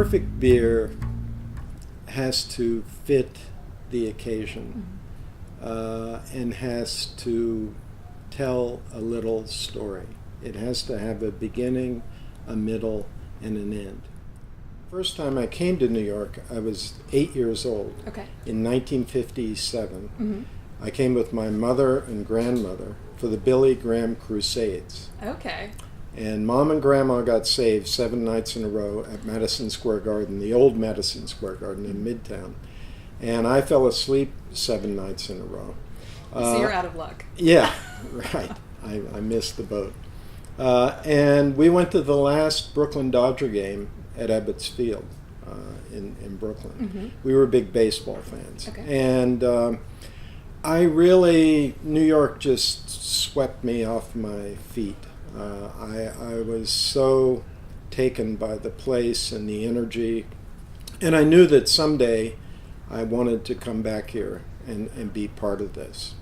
perfect beer has to fit the occasion and has to tell a little story. It has to have a beginning, a middle, and an end. First time I came to New York, I was 8 years old. Okay. In 1957. Mm-hmm. I came with my mother and grandmother for the Billy Graham Crusades. Okay. And Mom and Grandma got saved 7 nights in a row at Madison Square Garden, the old Madison Square Garden in Midtown. And I fell asleep 7 nights in a row. So you're out of luck. Yeah, right. I missed the boat. And we went to the last Brooklyn Dodger game at Ebbets Field in Brooklyn. Mm-hmm. We were big baseball fans. Okay. And New York just swept me off my feet. I was so taken by the place and the energy. And I knew that someday I wanted to come back here and be part of this.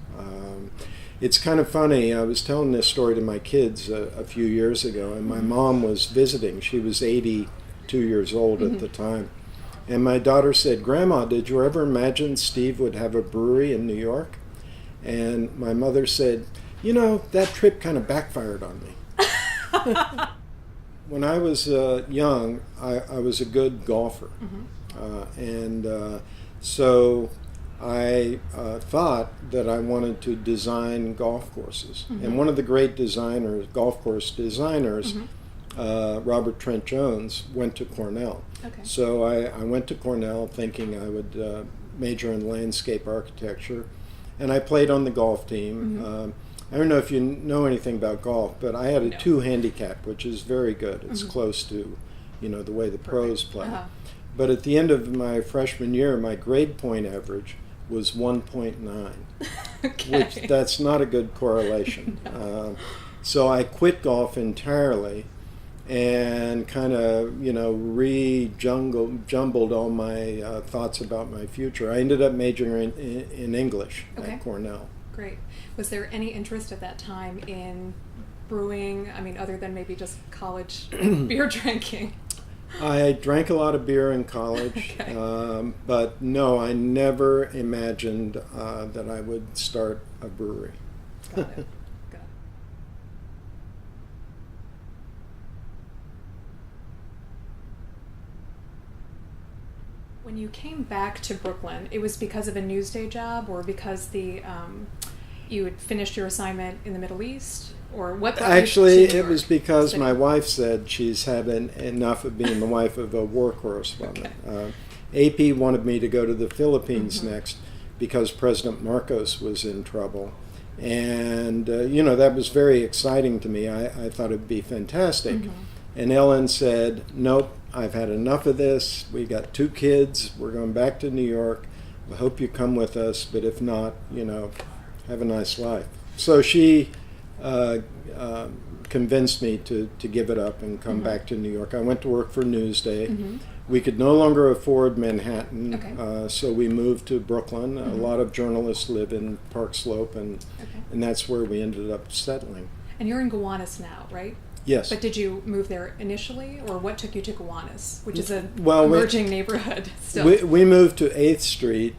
It's kind of funny. I was telling this story to my kids a few years ago, and my mom was visiting. She was 82 years old at the time. And my daughter said, "Grandma, did you ever imagine Steve would have a brewery in New York?" And my mother said, "You know, that trip kind of backfired on me." When I was young, I was a good golfer. So I thought that I wanted to design golf courses. And one of the great golf course designers, Robert Trent Jones, went to Cornell. Okay. So I went to Cornell thinking I would major in landscape architecture. And I played on the golf team. I don't know if you know anything about golf, but I had a 2 handicap, which is very good. It's close to, the way the pros play. But at the end of my freshman year, my grade point average was 1.9, which that's not a good correlation. No. So I quit golf entirely and kind of, jumbled all my thoughts about my future. I ended up majoring in English at Cornell. Great. Was there any interest at that time in brewing? I mean, other than maybe just college beer drinking? I drank a lot of beer in college, but no, I never imagined that I would start a brewery. Got it. When you came back to Brooklyn, it was because of a Newsday job, or because you had finished your assignment in the Middle East, or what? Actually, it was because my wife said she's had enough of being the wife of a war correspondent. AP wanted me to go to the Philippines next because President Marcos was in trouble. And, that was very exciting to me. I thought it would be fantastic. And Ellen said, "Nope, I've had enough of this. We got 2 kids. We're going back to New York. I hope you come with us, but if not, have a nice life." So she convinced me to give it up and come back to New York. I went to work for Newsday. We could no longer afford Manhattan, so we moved to Brooklyn. A lot of journalists live in Park Slope, and that's where we ended up settling. And you're in Gowanus now, right? Yes. But did you move there initially, or what took you to Gowanus, which is an emerging neighborhood still? We moved to 8th Street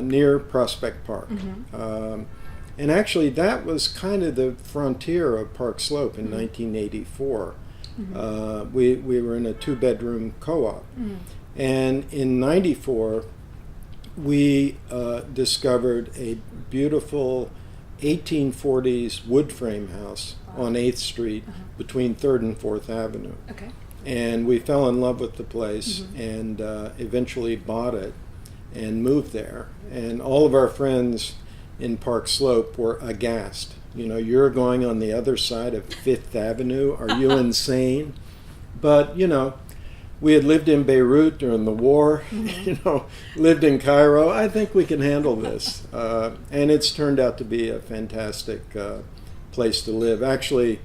near Prospect Park. And actually, that was kind of the frontier of Park Slope in 1984. We were in a 2-bedroom co-op. And in 94, we discovered a beautiful 1840s wood frame house on 8th Street between 3rd and 4th Avenue. And we fell in love with the place and eventually bought it and moved there. And all of our friends in Park Slope were aghast. You're going on the other side of 5th Avenue. Are you insane? But, we had lived in Beirut during the war, lived in Cairo. I think we can handle this. And it's turned out to be a fantastic place to live. Actually,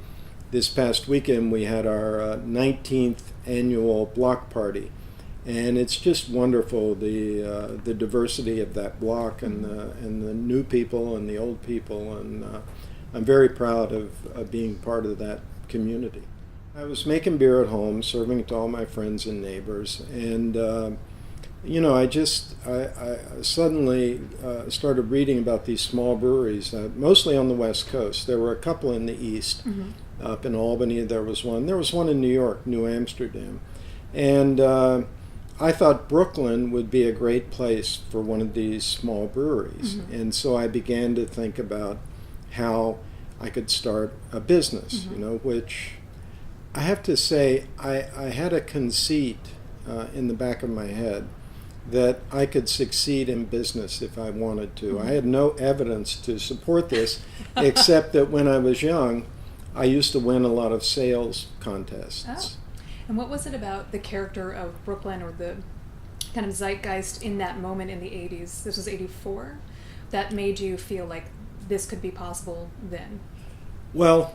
this past weekend we had our 19th annual block party. And it's just wonderful, the diversity of that block and the new people and the old people. And I'm very proud of being part of that community. I was making beer at home, serving it to all my friends and neighbors, and I suddenly started reading about these small breweries, mostly on the West Coast. There were a couple in the East. Up in Albany, there was one. There was one in New York, New Amsterdam. And I thought Brooklyn would be a great place for one of these small breweries. And so I began to think about how I could start a business, which I have to say, I had a conceit in the back of my head that I could succeed in business if I wanted to. I had no evidence to support this, except that when I was young, I used to win a lot of sales contests. Oh. And what was it about the character of Brooklyn, or the kind of zeitgeist in that moment in the 80s, this was 84, that made you feel like this could be possible then? Well,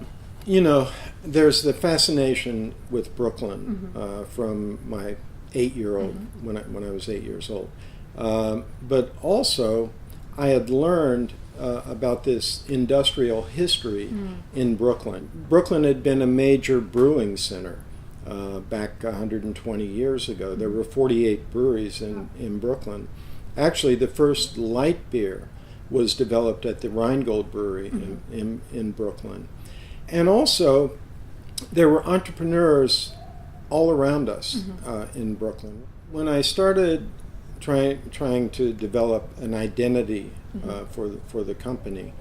there's the fascination with Brooklyn from my 8-year-old, when I was 8 years old. But also, I had learned about this industrial history in Brooklyn. Brooklyn had been a major brewing center back 120 years ago. There were 48 breweries in Brooklyn. Actually, the first light beer was developed at the Rheingold Brewery in Brooklyn. And also, there were entrepreneurs all around us in Brooklyn. When I started trying to develop an identity for the company,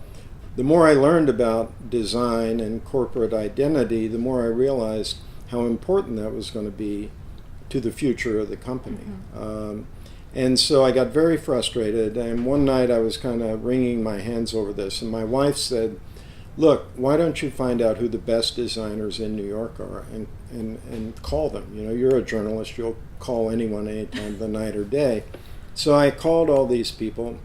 the more I learned about design and corporate identity, the more I realized how important that was going to be to the future of the company. And so I got very frustrated, and one night I was kind of wringing my hands over this, and my wife said, "Look, why don't you find out who the best designers in New York are and call them? You're a journalist, you'll call anyone any time of the night or day." So I called all these people,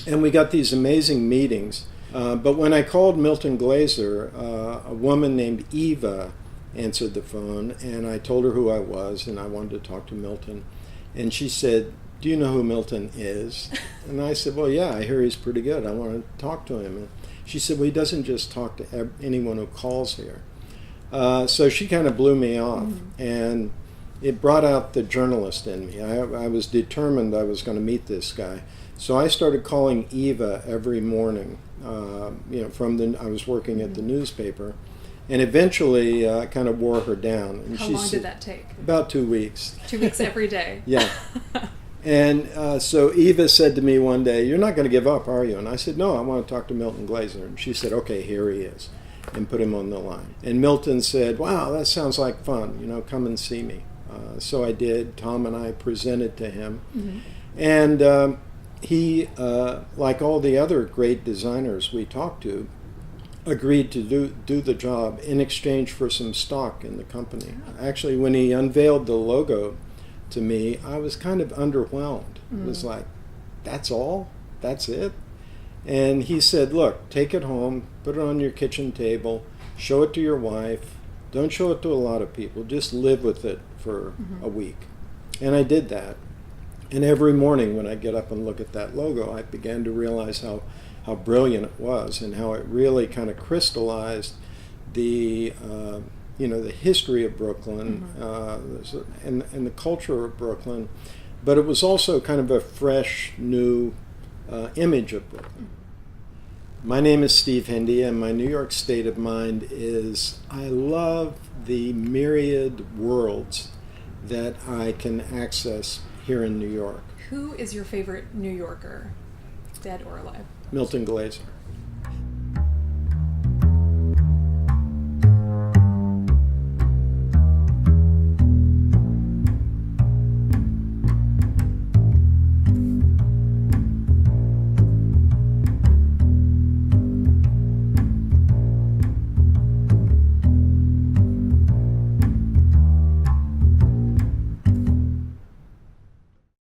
and we got these amazing meetings. But when I called Milton Glaser, a woman named Eva answered the phone, and I told her who I was, and I wanted to talk to Milton. And she said, "Do you know who Milton is?" And I said, "Well, yeah, I hear he's pretty good. I want to talk to him." And she said, "Well, he doesn't just talk to anyone who calls here." So she kind of blew me off, and it brought out the journalist in me. I was determined I was going to meet this guy. So I started calling Eva every morning. I was working at the newspaper, and eventually I kind of wore her down. And How long did that take? About 2 weeks. 2 weeks every day? Yeah. And so Eva said to me one day, "You're not going to give up, are you?" And I said, "No, I want to talk to Milton Glaser." And she said, "Okay, here he is," and put him on the line. And Milton said, "Wow, that sounds like fun. Come and see me." So I did. Tom and I presented to him. And he, like all the other great designers we talked to, agreed to do the job in exchange for some stock in the company. Actually, when he unveiled the logo to me, I was kind of underwhelmed. It was like, that's all? That's it? And he said, "Look, take it home, put it on your kitchen table, show it to your wife. Don't show it to a lot of people. Just live with it for a week." And I did that. And every morning when I get up and look at that logo, I began to realize how brilliant it was, and how it really kind of crystallized the the history of Brooklyn and the culture of Brooklyn, but it was also kind of a fresh, new image of Brooklyn. My name is Steve Hindy, and my New York state of mind is I love the myriad worlds that I can access here in New York. Who is your favorite New Yorker, dead or alive? Milton Glaser.